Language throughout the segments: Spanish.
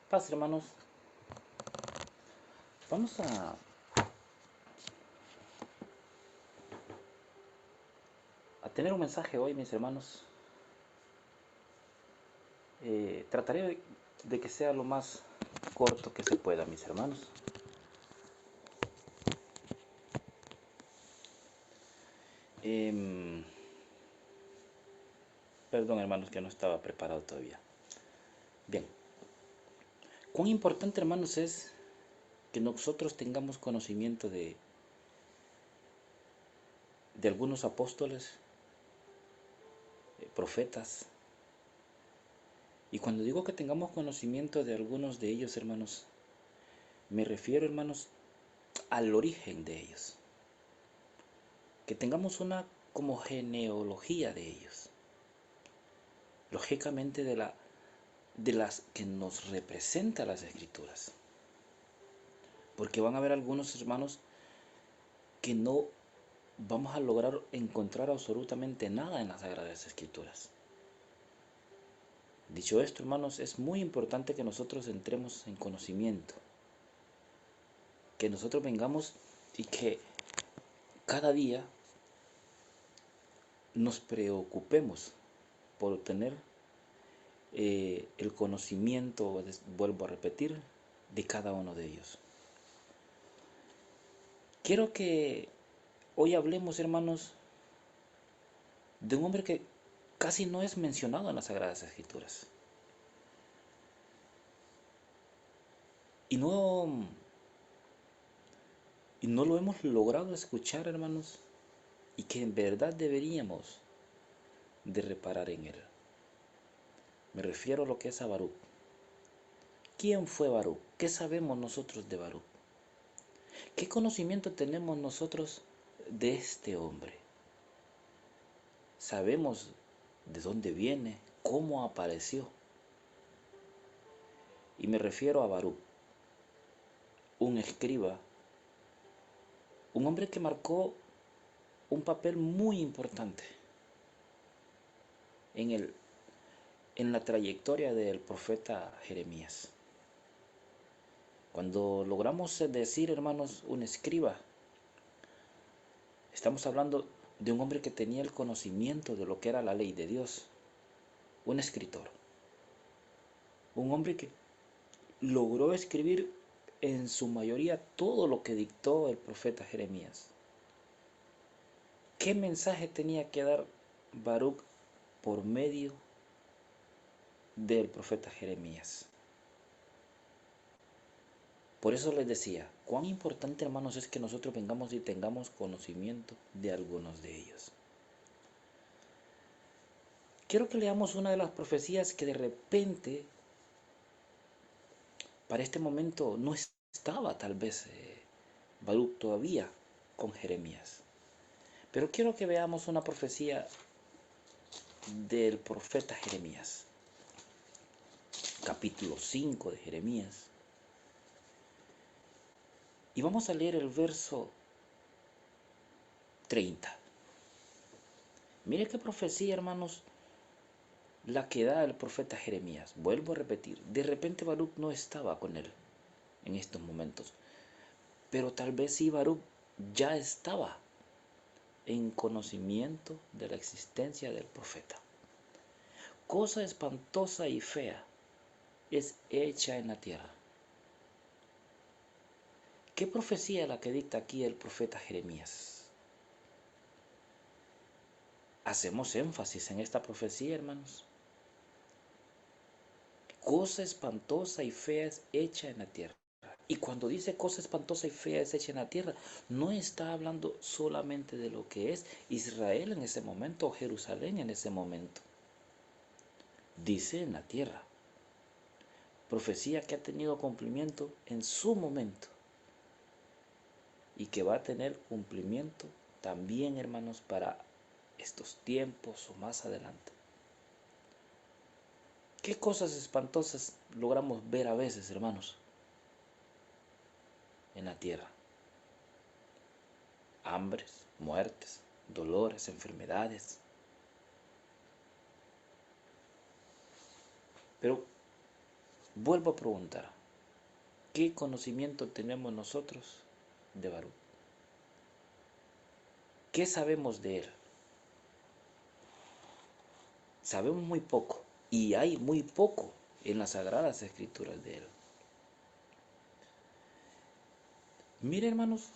Paz, hermanos. Vamos a tener un mensaje hoy, mis hermanos. Trataré de que sea lo más corto que se pueda, mis hermanos. Em, Perdón, hermanos, que no estaba preparado todavía. Bien. Cuán importante, hermanos, es que nosotros tengamos conocimiento de algunos apóstoles, profetas. Y cuando digo que tengamos conocimiento de algunos de ellos, hermanos, me refiero, hermanos, al origen de ellos. Que tengamos una como genealogía de ellos. Lógicamente de las que nos representa las escrituras. Porque van a haber algunos hermanos que no vamos a lograr encontrar absolutamente nada en las Sagradas Escrituras. Dicho esto, hermanos, es muy importante que nosotros entremos en conocimiento. Que nosotros vengamos y que cada día nos preocupemos por tener el conocimiento, vuelvo a repetir, de cada uno de ellos. Quiero que hoy hablemos, hermanos, de un hombre que casi no es mencionado en las Sagradas Escrituras. Y no lo hemos logrado escuchar, hermanos, y que en verdad deberíamos de reparar en él. Me refiero a lo que es a Baruch. ¿Quién fue Baruch? ¿Qué sabemos nosotros de Baruch? ¿Qué conocimiento tenemos nosotros de este hombre? Sabemos de dónde viene, cómo apareció. Y me refiero a Baruch, un escriba, un hombre que marcó un papel muy importante en la trayectoria del profeta Jeremías. Cuando logramos decir, hermanos, un escriba, estamos hablando de un hombre que tenía el conocimiento de lo que era la ley de Dios, un escritor, un hombre que logró escribir en su mayoría todo lo que dictó el profeta Jeremías. ¿Qué mensaje tenía que dar Baruch por medio del profeta Jeremías? Por eso les decía, cuán importante, hermanos, es que nosotros vengamos y tengamos conocimiento de algunos de ellos. Quiero que leamos una de las profecías que de repente, para este momento, no estaba tal vez Baruch todavía con Jeremías. Pero quiero que veamos una profecía del profeta Jeremías, capítulo 5 de Jeremías. Y vamos a leer el verso 30. Mire qué profecía, hermanos, la que da el profeta Jeremías. Vuelvo a repetir, de repente Baruch no estaba con él en estos momentos, pero tal vez sí Baruch ya estaba en conocimiento de la existencia del profeta. Cosa espantosa y fea es hecha en la tierra. ¿Qué profecía es la que dicta aquí el profeta Jeremías? Hacemos énfasis en esta profecía, hermanos. Cosa espantosa y fea es hecha en la tierra. Y cuando dice cosa espantosa y fea es hecha en la tierra, no está hablando solamente de lo que es Israel en ese momento o Jerusalén en ese momento. Dice en la tierra. Profecía que ha tenido cumplimiento en su momento y que va a tener cumplimiento también, hermanos, para estos tiempos o más adelante. ¿Qué cosas espantosas logramos ver a veces, hermanos, en la tierra? Hambres, muertes, dolores, enfermedades. Pero Vuelvo a preguntar, ¿qué conocimiento tenemos nosotros de Baruch? ¿Qué sabemos de él? Sabemos muy poco y hay muy poco en las Sagradas Escrituras de él. Mire, hermanos,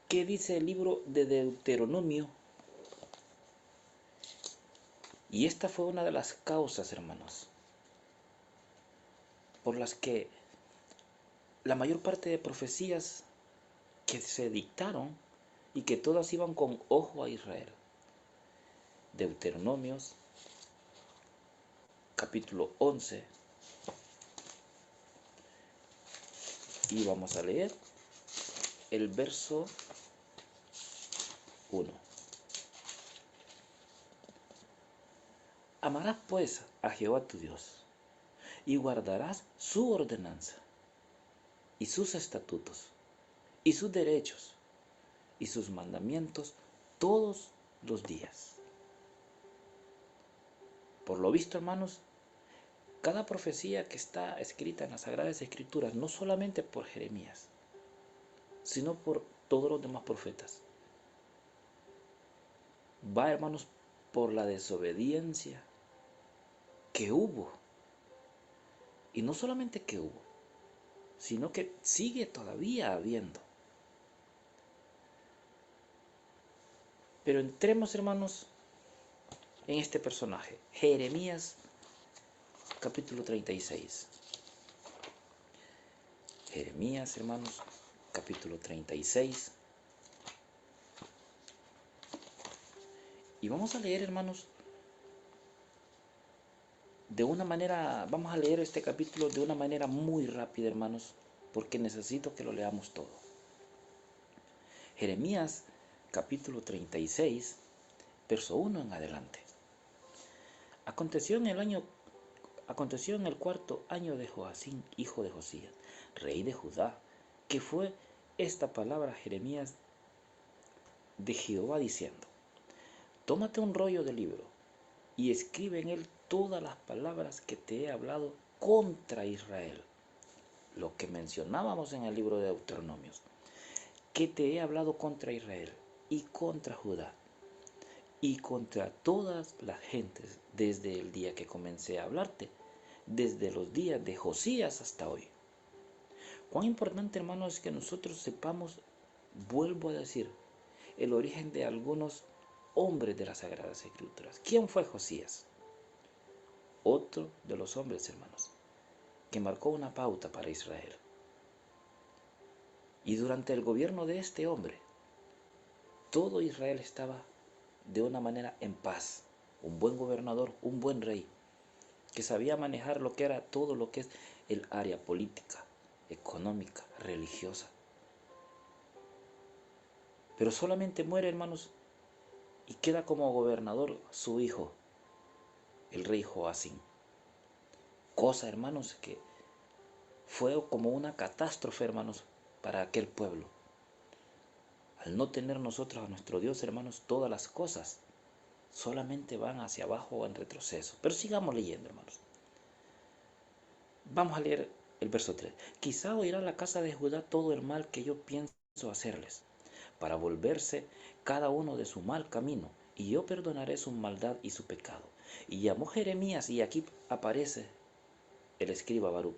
¿qué dice el libro de Deuteronomio? Y esta fue una de las causas, hermanos, por las que la mayor parte de profecías que se dictaron y que todas iban con ojo a Israel. Deuteronomios, capítulo 11, y vamos a leer el verso 1. Amarás pues a Jehová tu Dios, y guardarás su ordenanza, y sus estatutos, y sus derechos, y sus mandamientos todos los días. Por lo visto, hermanos, cada profecía que está escrita en las Sagradas Escrituras, no solamente por Jeremías, sino por todos los demás profetas, va, hermanos, por la desobediencia que hubo. Y no solamente que hubo, sino que sigue todavía habiendo. Pero entremos, hermanos, en este personaje, Jeremías capítulo 36. Jeremías, hermanos, capítulo 36. Y vamos a leer, hermanos, vamos a leer este capítulo de una manera muy rápida, hermanos, porque necesito que lo leamos todo. Jeremías capítulo 36, verso 1 en adelante. Aconteció en el cuarto año de Joacim, hijo de Josías, rey de Judá, que fue esta palabra a Jeremías de Jehová diciendo: tómate un rollo de libro y escribe en él todas las palabras que te he hablado contra Israel. Lo que mencionábamos en el libro de Deuteronomios, que te he hablado contra Israel y contra Judá y contra todas las gentes desde el día que comencé a hablarte, desde los días de Josías hasta hoy. Cuán importante, hermanos, es que nosotros sepamos, vuelvo a decir, el origen de algunos hombres de las Sagradas Escrituras. ¿Quién fue Josías? Otro de los hombres, hermanos, que marcó una pauta para Israel. Y durante el gobierno de este hombre, todo Israel estaba de una manera en paz. Un buen gobernador, un buen rey, que sabía manejar lo que era todo lo que es el área política, económica, religiosa. Pero solamente muere, hermanos, y queda como gobernador su hijo, el rey Joacim. Cosa, hermanos, que fue como una catástrofe, hermanos, para aquel pueblo. Al no tener nosotros a nuestro Dios, hermanos, todas las cosas solamente van hacia abajo o en retroceso. Pero sigamos leyendo, hermanos. Vamos a leer el verso 3. Quizá oirá la casa de Judá todo el mal que yo pienso hacerles, para volverse cada uno de su mal camino, y yo perdonaré su maldad y su pecado. Y llamó Jeremías, y aquí aparece el escriba Baruch.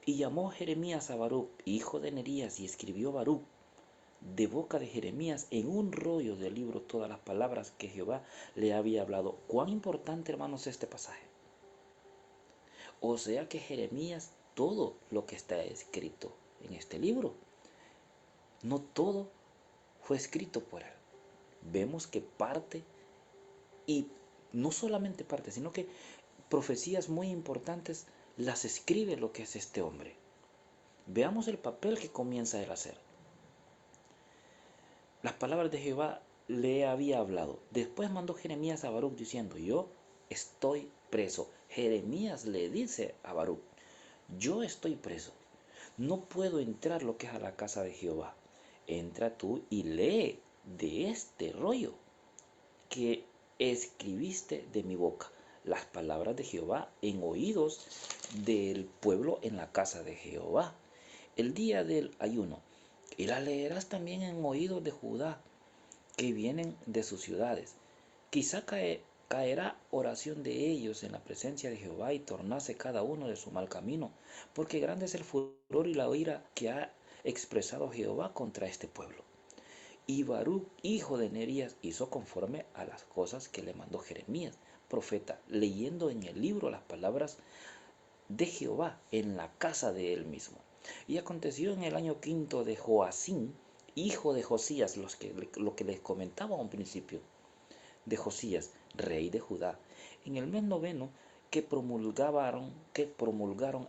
Y llamó Jeremías a Baruch, hijo de Nerías, y escribió Baruch de boca de Jeremías en un rollo del libro todas las palabras que Jehová le había hablado. Cuán importante, hermanos, este pasaje. O sea que Jeremías, todo lo que está escrito en este libro, no todo fue escrito por él. Vemos que parte, y no solamente parte, sino que profecías muy importantes las escribe lo que es este hombre. Veamos el papel que comienza él a hacer. Las palabras de Jehová le había hablado. Después mandó Jeremías a Baruch diciendo: yo estoy preso. Jeremías le dice a Baruch: yo estoy preso. No puedo entrar lo que es a la casa de Jehová. Entra tú y lee de este rollo que escribiste de mi boca. las palabras de Jehová en oídos del pueblo en la casa de Jehová el día del ayuno, y las leerás también en oídos de Judá, que vienen de sus ciudades. Quizá caerá oración de ellos en la presencia de Jehová y tornase cada uno de su mal camino, porque grande es el furor y la ira que ha expresado Jehová contra este pueblo. Y Baruch, hijo de Nerías, hizo conforme a las cosas que le mandó Jeremías, profeta, leyendo en el libro las palabras de Jehová en la casa de él mismo. Y aconteció en el año quinto de Joacín, hijo de Josías, lo que les comentaba a un principio, de Josías, rey de Judá, en el mes noveno que promulgaron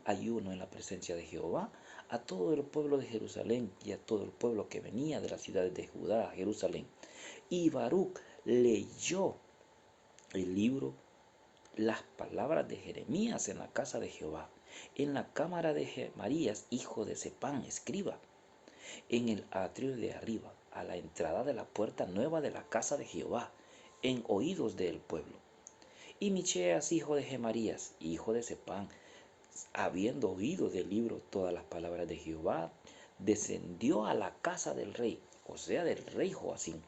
ayuno en la presencia de Jehová a todo el pueblo de Jerusalén y a todo el pueblo que venía de las ciudades de Judá a Jerusalén. Y Baruch leyó el libro, las palabras de Jeremías en la casa de Jehová, en la cámara de Gemarías, hijo de Sepán, escriba, en el atrio de arriba, a la entrada de la puerta nueva de la casa de Jehová, en oídos del pueblo. Y Micheas, hijo de Gemarías, hijo de Sepán, habiendo oído del libro todas las palabras de Jehová, descendió a la casa del rey, o sea, del rey Joacín,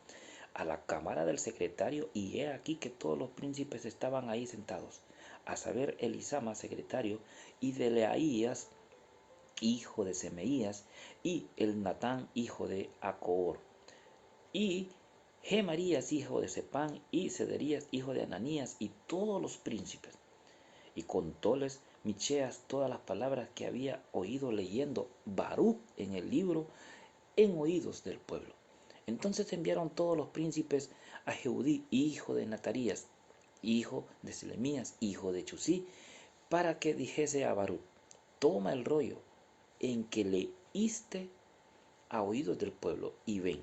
a la cámara del secretario, y he aquí que todos los príncipes estaban ahí sentados, a saber, Elisama, secretario, y Delaías, hijo de Semeías, y el Natán, hijo de Acoor, y Gemarías, hijo de Sepán, y Cederías, hijo de Ananías, y todos los príncipes. Y contóles Micheas todas las palabras que había oído leyendo Baruch en el libro en oídos del pueblo. Entonces enviaron todos los príncipes a Jehudí, hijo de Natarías, hijo de Selemías, hijo de Chusí, para que dijese a Baruch: toma el rollo en que leíste a oídos del pueblo y ven.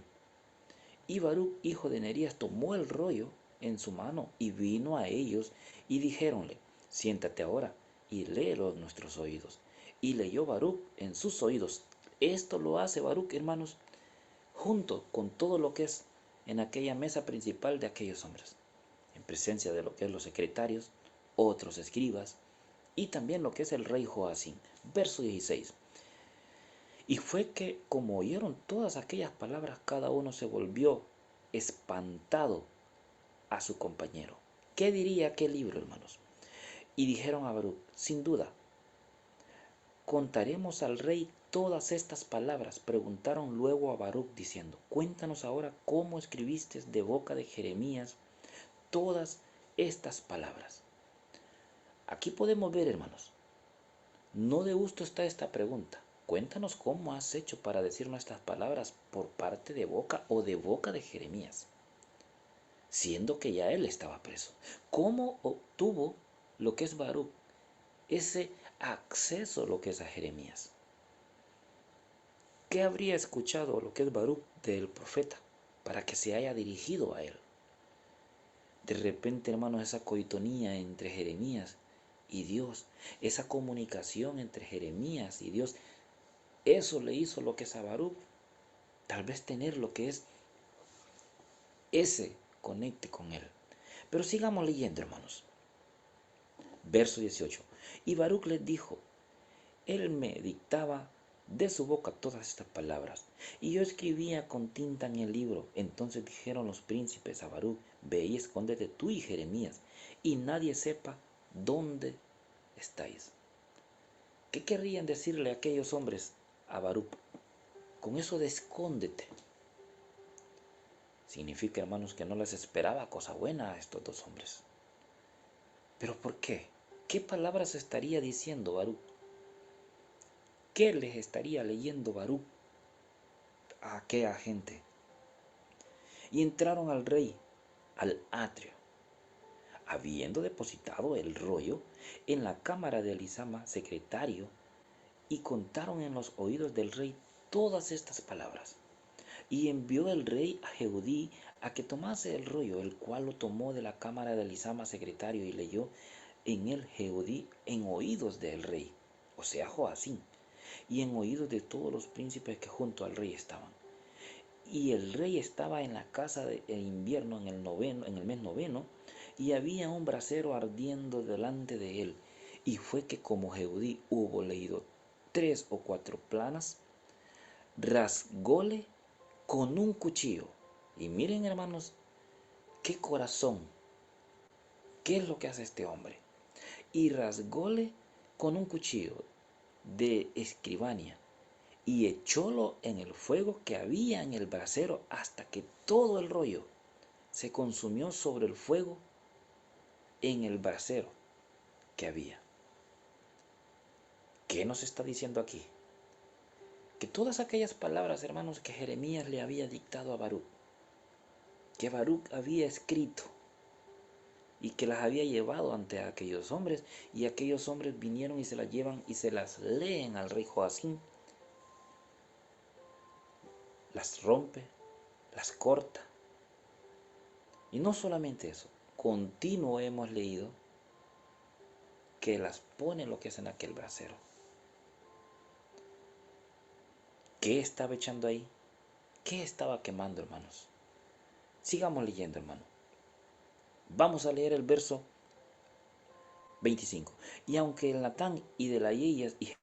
Y Baruch, hijo de Nerías, tomó el rollo en su mano y vino a ellos y dijéronle: siéntate ahora y léelo en nuestros oídos. Y leyó Baruch en sus oídos. Esto lo hace Baruch, hermanos, junto con todo lo que es en aquella mesa principal de aquellos hombres, en presencia de lo que es los secretarios, otros escribas, y también lo que es el rey Joacín. Verso 16. Y fue que, como oyeron todas aquellas palabras, cada uno se volvió espantado a su compañero. ¿Qué diría aquel libro, hermanos? Y dijeron a Baruch: sin duda, contaremos al rey todas estas palabras. Preguntaron luego a Baruch diciendo: cuéntanos ahora cómo escribiste de boca de Jeremías todas estas palabras. Aquí podemos ver, hermanos, no de gusto está esta pregunta. Cuéntanos cómo has hecho para decir nuestras palabras por parte de boca o de boca de Jeremías, siendo que ya él estaba preso. ¿Cómo obtuvo lo que es Baruch ese acceso a lo que es a Jeremías? ¿Qué habría escuchado lo que es Baruch del profeta para que se haya dirigido a él? De repente, hermanos, esa coitonía entre Jeremías y Dios, esa comunicación entre Jeremías y Dios, eso le hizo lo que es a Baruch, tal vez tener lo que es ese conecte con él. Pero sigamos leyendo, hermanos. Verso 18. Y Baruch les dijo: él me dictaba de su boca todas estas palabras, y yo escribía con tinta en el libro. Entonces dijeron los príncipes a Baruch: ve y escóndete tú y Jeremías, y nadie sepa dónde estáis. ¿Qué querrían decirle aquellos hombres a Baruch con eso de escóndete? Significa, hermanos, que no les esperaba cosa buena a estos dos hombres. ¿Pero por qué? ¿Qué palabras estaría diciendo Baruch? ¿Qué les estaría leyendo Baruch a aquella gente? Y entraron al rey, al atrio, habiendo depositado el rollo en la cámara de Elisama, secretario, y contaron en los oídos del rey todas estas palabras. Y envió el rey a Jehudí a que tomase el rollo, el cual lo tomó de la cámara de Elisama, secretario, y leyó en el Jehudí en oídos del rey, o sea, Joacín, y en oídos de todos los príncipes que junto al rey estaban. Y el rey estaba en la casa de invierno en el mes noveno, y había un brasero ardiendo delante de él. Y fue que como Jehudí hubo leído 3 o 4 planas, rasgóle con un cuchillo. Y miren, hermanos, qué corazón, qué es lo que hace este hombre. Y rasgóle con un cuchillo de escribania y echólo en el fuego que había en el brasero hasta que todo el rollo se consumió sobre el fuego en el brasero que había. ¿Qué nos está diciendo aquí? Que todas aquellas palabras, hermanos, que Jeremías le había dictado a Baruch, que Baruch había escrito y que las había llevado ante aquellos hombres, y aquellos hombres vinieron y se las llevan y se las leen al rey Joacim, las rompe, las corta. Y no solamente eso, continuo hemos leído que las pone lo que es en aquel brasero. ¿Qué estaba echando ahí? ¿Qué estaba quemando, hermanos? Sigamos leyendo, hermano. Vamos a leer el verso 25. Y aunque el Natán y de las Yeyas y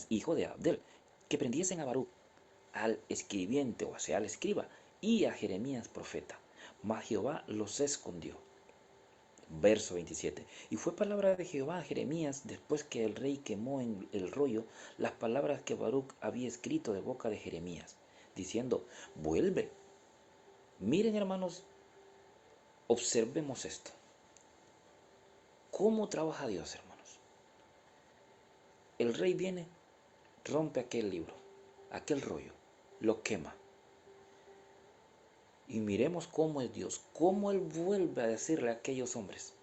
hijo de Abdel, que prendiesen a Baruch, al escribiente, o sea, al escriba, y a Jeremías profeta, mas Jehová los escondió. Verso 27. Y fue palabra de Jehová a Jeremías después que el rey quemó en el rollo las palabras que Baruch había escrito de boca de Jeremías, diciendo: vuelve. Miren, hermanos, observemos esto. ¿Cómo trabaja Dios, hermanos? El rey viene, rompe aquel libro, aquel rollo, lo quema. Y miremos cómo es Dios, cómo Él vuelve a decirle a aquellos hombres: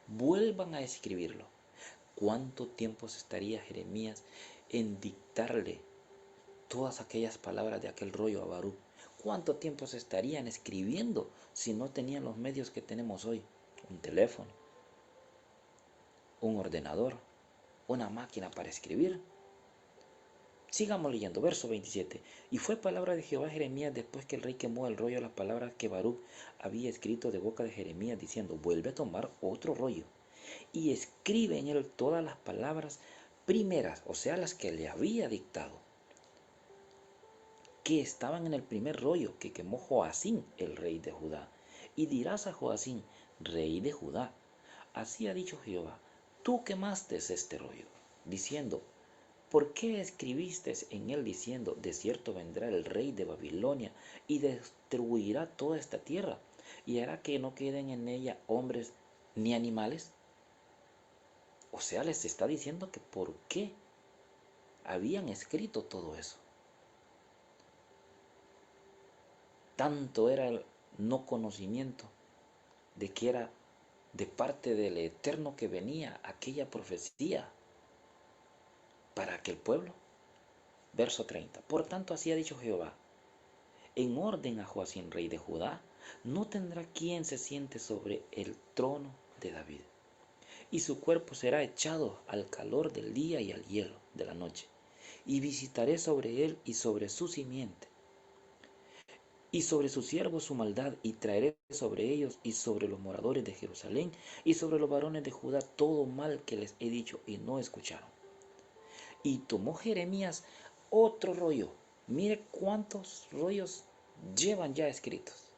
vuelvan a escribirlo. ¿Cuánto tiempo se estaría Jeremías en dictarle todas aquellas palabras de aquel rollo a Baruch? ¿Cuánto tiempo se estarían escribiendo si no tenían los medios que tenemos hoy? Un teléfono, un ordenador, una máquina para escribir. Sigamos leyendo, verso 27. Y fue palabra de Jehová a Jeremías después que el rey quemó el rollo las palabras que Baruch había escrito de boca de Jeremías, diciendo: vuelve a tomar otro rollo y escribe en él todas las palabras primeras, o sea, las que le había dictado, que estaban en el primer rollo que quemó Joacim, el rey de Judá. Y dirás a Joacim, rey de Judá: así ha dicho Jehová, tú quemaste este rollo, diciendo: ¿por qué escribiste en él diciendo: de cierto vendrá el rey de Babilonia y destruirá toda esta tierra, y hará que no queden en ella hombres ni animales? O sea, les está diciendo que por qué habían escrito todo eso. Tanto era el no conocimiento de que era de parte del Eterno que venía aquella profecía para aquel pueblo. Verso 30. Por tanto, así ha dicho Jehová: en orden a Joacim, rey de Judá, no tendrá quien se siente sobre el trono de David, y su cuerpo será echado al calor del día y al hielo de la noche, y visitaré sobre él y sobre su simiente, y sobre sus siervos su maldad, y traeré sobre ellos y sobre los moradores de Jerusalén y sobre los varones de Judá todo mal que les he dicho, y no escucharon. Y tomó Jeremías otro rollo. Mire cuántos rollos llevan ya escritos.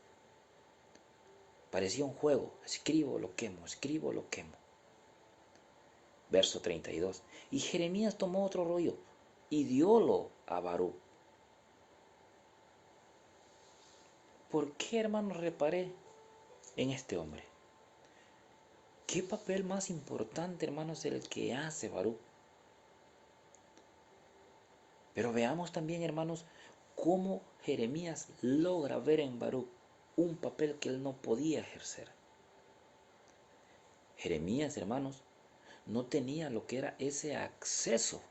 Parecía un juego: escribo, lo quemo, escribo, lo quemo. Verso 32. Y Jeremías tomó otro rollo y diólo a Baruch. ¿Por qué, hermanos, reparé en este hombre? ¿Qué papel más importante, hermanos, el que hace Baruch? Pero veamos también, hermanos, cómo Jeremías logra ver en Baruch un papel que él no podía ejercer. Jeremías, hermanos, no tenía lo que era ese acceso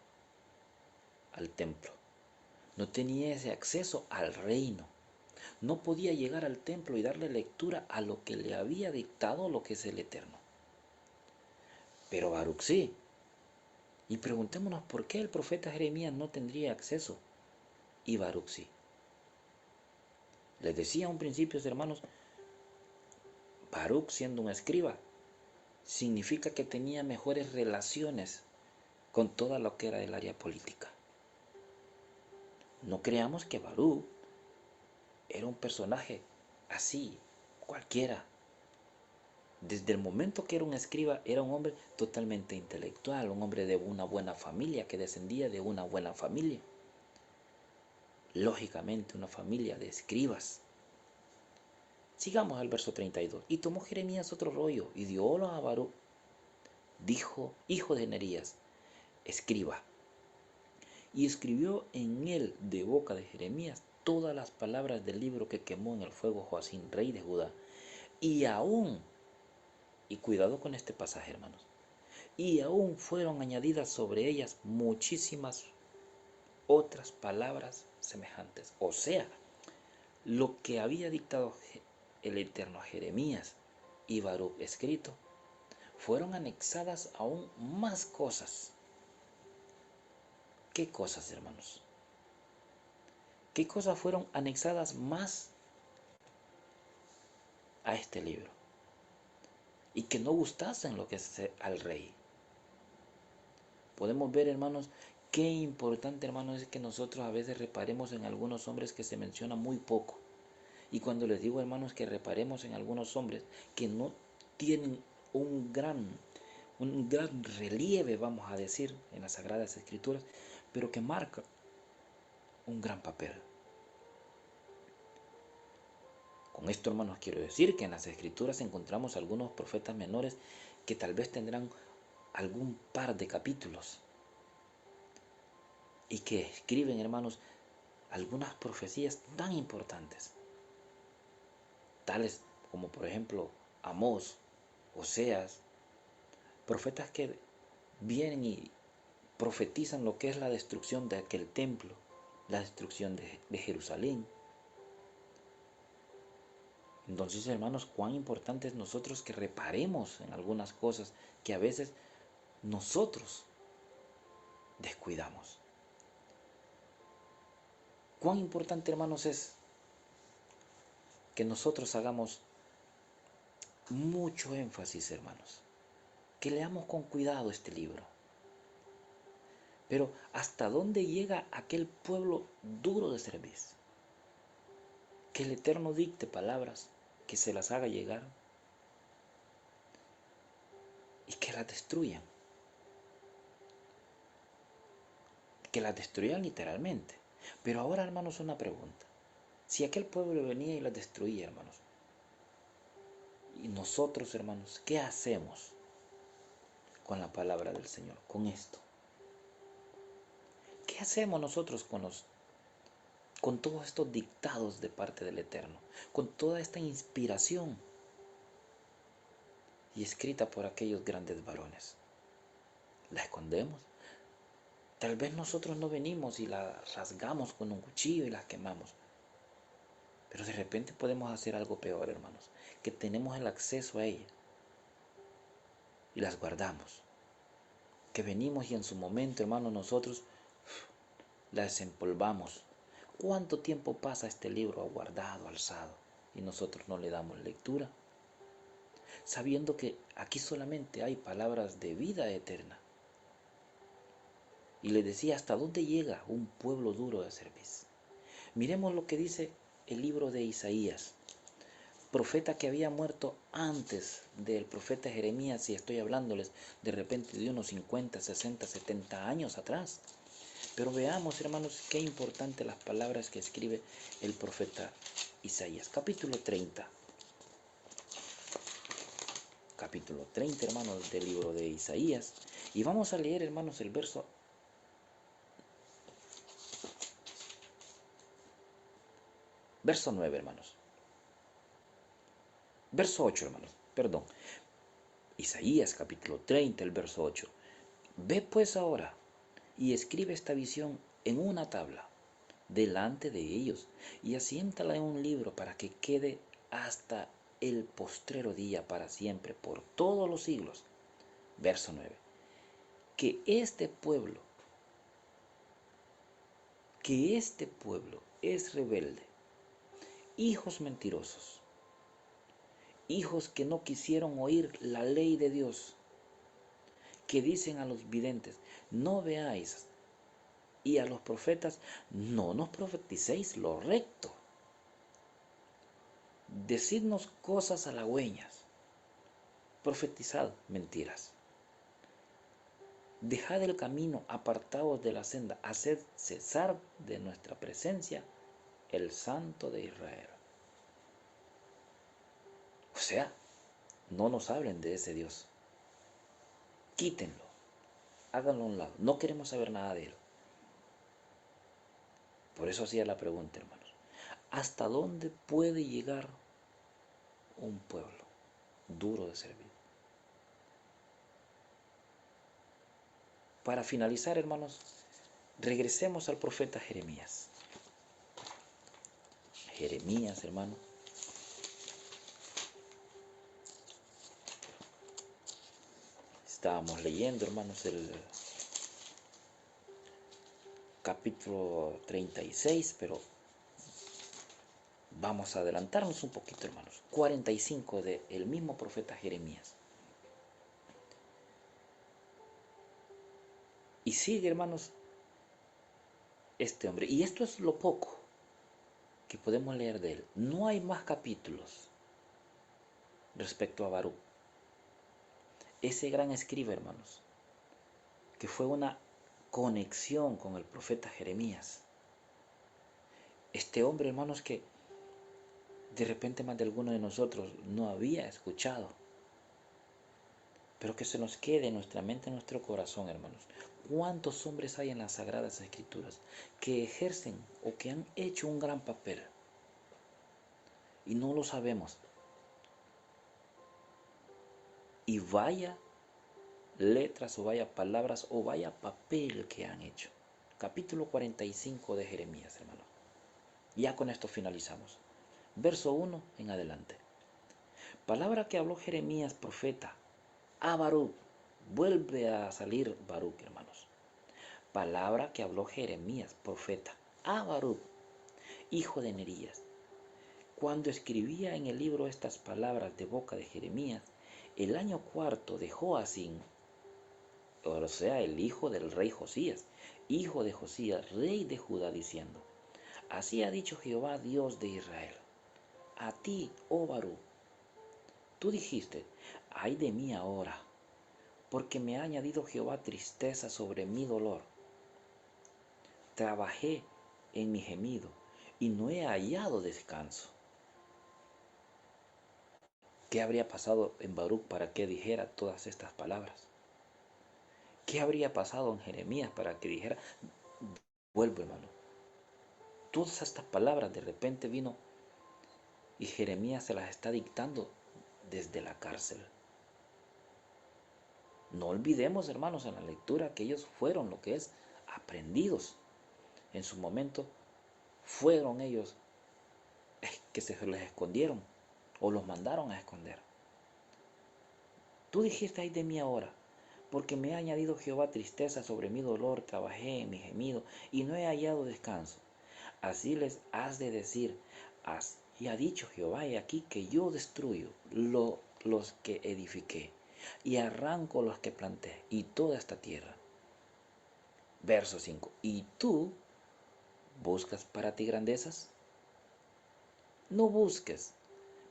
al templo, no tenía ese acceso al reino, No podía llegar al templo y darle lectura a lo que le había dictado lo que es el Eterno. Pero Baruch sí. Y preguntémonos por qué el profeta Jeremías no tendría acceso y Baruch sí. Les decía a un principio, hermanos, Baruch siendo un escriba, significa que tenía mejores relaciones con toda lo que era el área política. No creamos que Baruch era un personaje así, cualquiera. Desde el momento que era un escriba, era un hombre totalmente intelectual, un hombre de una buena familia, que descendía de una buena familia. Lógicamente, una familia de escribas. Sigamos al verso 32. Y tomó Jeremías otro rollo y diólo a Baruch, dijo, hijo de Nerías, escriba. Y escribió en él de boca de Jeremías todas las palabras del libro que quemó en el fuego Joacín, rey de Judá. Y aún, y cuidado con este pasaje, hermanos, y aún fueron añadidas sobre ellas muchísimas otras palabras semejantes. O sea, lo que había dictado el Eterno a Jeremías y Baruch escrito, fueron anexadas aún más cosas. ¿Qué cosas, hermanos? ¿Qué cosas fueron anexadas más a este libro? Y que no gustasen lo que es al rey. Podemos ver, hermanos, qué importante, hermanos, es que nosotros a veces reparemos en algunos hombres que se menciona muy poco. Y cuando les digo, hermanos, que reparemos en algunos hombres que no tienen un gran relieve, vamos a decir, en las Sagradas Escrituras, pero que marcan un gran papel. Con esto, hermanos, quiero decir que en las Escrituras encontramos algunos profetas menores que tal vez tendrán algún par de capítulos y que escriben, hermanos, algunas profecías tan importantes, tales como por ejemplo Amós, Oseas, profetas que vienen y profetizan lo que es la destrucción de aquel templo, la destrucción de Jerusalén. Entonces, hermanos, cuán importante es nosotros que reparemos en algunas cosas que a veces nosotros descuidamos. Cuán importante, hermanos, es que nosotros hagamos mucho énfasis, hermanos, que leamos con cuidado este libro. Pero ¿hasta dónde llega aquel pueblo duro de servicio? Que el Eterno dicte palabras, que se las haga llegar y que las destruyan. Que las destruyan literalmente. Pero ahora, hermanos, una pregunta. Si aquel pueblo venía y las destruía, hermanos, y nosotros, hermanos, ¿qué hacemos con la palabra del Señor? Con esto. ¿Qué hacemos nosotros con todos estos dictados de parte del Eterno? Con toda esta inspiración y escrita por aquellos grandes varones. ¿La escondemos? Tal vez nosotros no venimos y la rasgamos con un cuchillo y la quemamos. Pero de repente podemos hacer algo peor, hermanos. Que tenemos el acceso a ella y las guardamos. Que venimos y en su momento, hermanos, nosotros la desempolvamos. ¿Cuánto tiempo pasa este libro guardado, alzado, y nosotros no le damos lectura? Sabiendo que aquí solamente hay palabras de vida eterna. Y le decía, ¿hasta dónde llega un pueblo duro de servicio? Miremos lo que dice el libro de Isaías, profeta que había muerto antes del profeta Jeremías, y estoy hablándoles de repente de unos 50, 60, 70 años atrás. Pero veamos, hermanos, qué importante las palabras que escribe el profeta Isaías. Capítulo 30. Capítulo 30, hermanos, del libro de Isaías. Y vamos a leer, hermanos, el verso 9, hermanos. Verso 8, hermanos. Perdón. Isaías, capítulo 30, el verso 8. Ve pues ahora y escribe esta visión en una tabla delante de ellos y asiéntala en un libro para que quede hasta el postrero día para siempre, por todos los siglos. Verso 9. Que este pueblo, es rebelde, hijos mentirosos, hijos que no quisieron oír la ley de Dios, que dicen a los videntes, no veáis, y a los profetas, no nos profeticéis lo recto. Decidnos cosas halagüeñas, profetizad mentiras. Dejad el camino, apartados de la senda, haced cesar de nuestra presencia el Santo de Israel. O sea, no nos hablen de ese Dios. Quítenlo, háganlo a un lado. No queremos saber nada de él. Por eso hacía la pregunta, hermanos. ¿Hasta dónde puede llegar un pueblo duro de servir? Para finalizar, hermanos, regresemos al profeta Jeremías. Jeremías, hermano. Estábamos leyendo, hermanos, el capítulo 36, pero vamos a adelantarnos un poquito, hermanos. 45 del mismo profeta Jeremías. Y sigue, hermanos, este hombre. Y esto es lo poco que podemos leer de él. No hay más capítulos respecto a Baruch. Ese gran escriba, hermanos, que fue una conexión con el profeta Jeremías. Este hombre, hermanos, que de repente más de alguno de nosotros no había escuchado, pero que se nos quede en nuestra mente, en nuestro corazón, hermanos. ¿Cuántos hombres hay en las Sagradas Escrituras que ejercen o que han hecho un gran papel y no lo sabemos? Y vaya letras o vaya palabras o vaya papel que han hecho. Capítulo 45 de Jeremías, hermanos. Ya con esto finalizamos. Verso 1 en adelante. Palabra que habló Jeremías, profeta, a Baruch. Vuelve a salir Baruch, hermanos. Palabra que habló Jeremías, profeta, a Baruch, hijo de Nerías. Cuando escribía en el libro estas palabras de boca de Jeremías, el año cuarto de Joacim, o sea, el hijo del rey Josías, hijo de Josías, rey de Judá, diciendo, así ha dicho Jehová, Dios de Israel, a ti, oh Baruch, tú dijiste, ay de mí ahora, porque me ha añadido Jehová tristeza sobre mi dolor. Trabajé en mi gemido y no he hallado descanso. ¿Qué habría pasado en Baruch para que dijera todas estas palabras? ¿Qué habría pasado en Jeremías para que dijera, vuelvo, hermano? Todas estas palabras de repente vino y Jeremías se las está dictando desde la cárcel. No olvidemos, hermanos, en la lectura que ellos fueron lo que es aprendidos. En su momento fueron ellos que se les escondieron o los mandaron a esconder. Tú dijiste, ay de mí ahora, porque me ha añadido Jehová tristeza sobre mi dolor, trabajé en mi gemido y no he hallado descanso. Así les has de decir, y ha dicho Jehová, he aquí que yo destruyo los que edifiqué y arranco los que planté y toda esta tierra. Verso 5. ¿Y tú buscas para ti grandezas? No busques,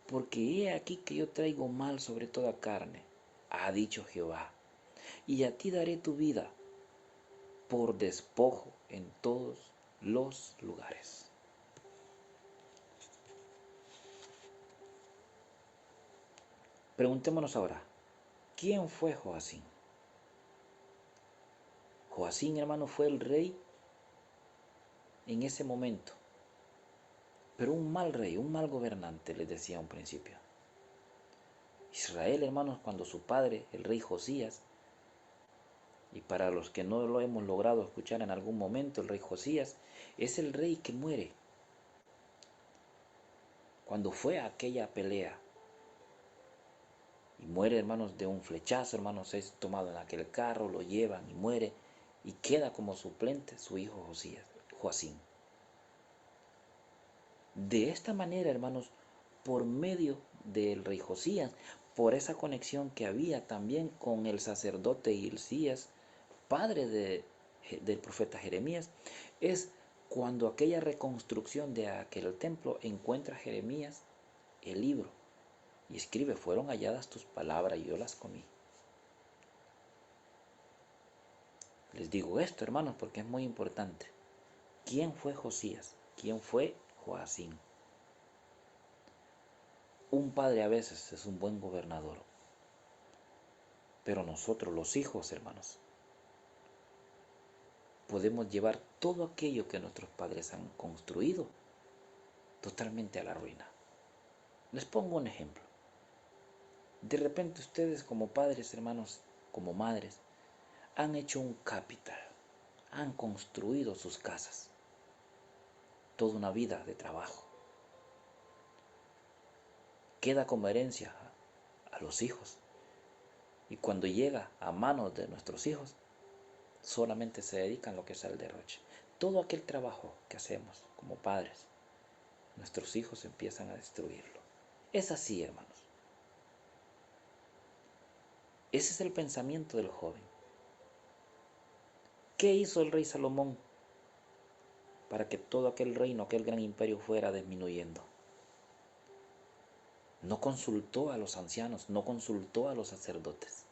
porque he aquí que yo traigo mal sobre toda carne, ha dicho Jehová, y a ti daré tu vida por despojo en todos los lugares. Preguntémonos ahora, ¿quién fue Joacim? Joacim, hermano, fue el rey en ese momento, pero un mal rey, un mal gobernante, les decía a un principio. Israel, hermanos, cuando su padre, el rey Josías, y para los que no lo hemos logrado escuchar en algún momento, el rey Josías es el rey que muere. Cuando fue a aquella pelea y muere, hermanos, de un flechazo, hermanos, es tomado en aquel carro, lo llevan y muere y queda como suplente su hijo Joacim. De esta manera, hermanos, por medio del rey Josías, por esa conexión que había también con el sacerdote Hilcías, padre del profeta Jeremías, es cuando aquella reconstrucción de aquel templo encuentra Jeremías el libro y escribe: fueron halladas tus palabras y yo las comí. Les digo esto, hermanos, porque es muy importante. ¿Quién fue Josías? ¿Quién fue Joacim? Un padre a veces es un buen gobernador, pero nosotros los hijos, hermanos, podemos llevar todo aquello que nuestros padres han construido totalmente a la ruina. Les pongo un ejemplo. De repente ustedes como padres, hermanos, como madres, han hecho un capital, han construido sus casas, toda una vida de trabajo. Queda como herencia a los hijos. Y cuando llega a manos de nuestros hijos, solamente se dedican a lo que es al derroche. Todo aquel trabajo que hacemos como padres, nuestros hijos empiezan a destruirlo. Es así, hermanos. Ese es el pensamiento del joven. ¿Qué hizo el rey Salomón para que todo aquel reino, aquel gran imperio fuera disminuyendo? No consultó a los ancianos, no consultó a los sacerdotes,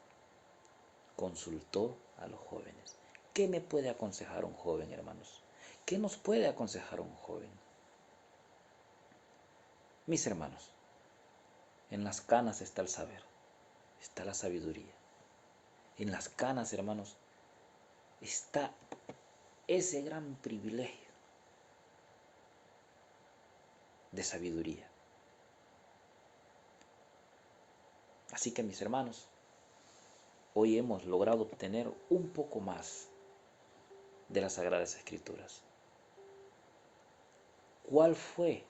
consultó a los jóvenes. ¿Qué me puede aconsejar un joven, hermanos? ¿Qué nos puede aconsejar un joven? Mis hermanos, en las canas está el saber, está la sabiduría. En las canas, hermanos, está ese gran privilegio de sabiduría. Así que, mis hermanos, hoy hemos logrado obtener un poco más de las Sagradas Escrituras. ¿Cuál fue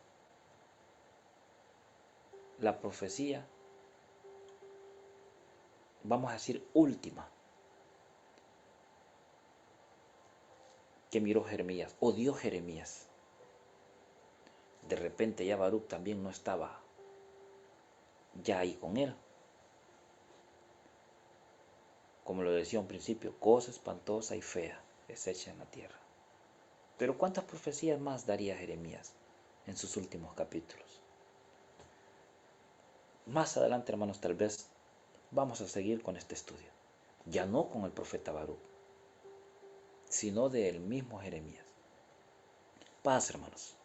la profecía, vamos a decir, última que miró Jeremías o dio Jeremías? De repente ya Baruch también no estaba ya ahí con él. Como lo decía un principio, cosa espantosa y fea es hecha en la tierra. Pero ¿cuántas profecías más daría Jeremías en sus últimos capítulos? Más adelante, hermanos, tal vez vamos a seguir con este estudio. Ya no con el profeta Baruch, sino del mismo Jeremías. Paz, hermanos.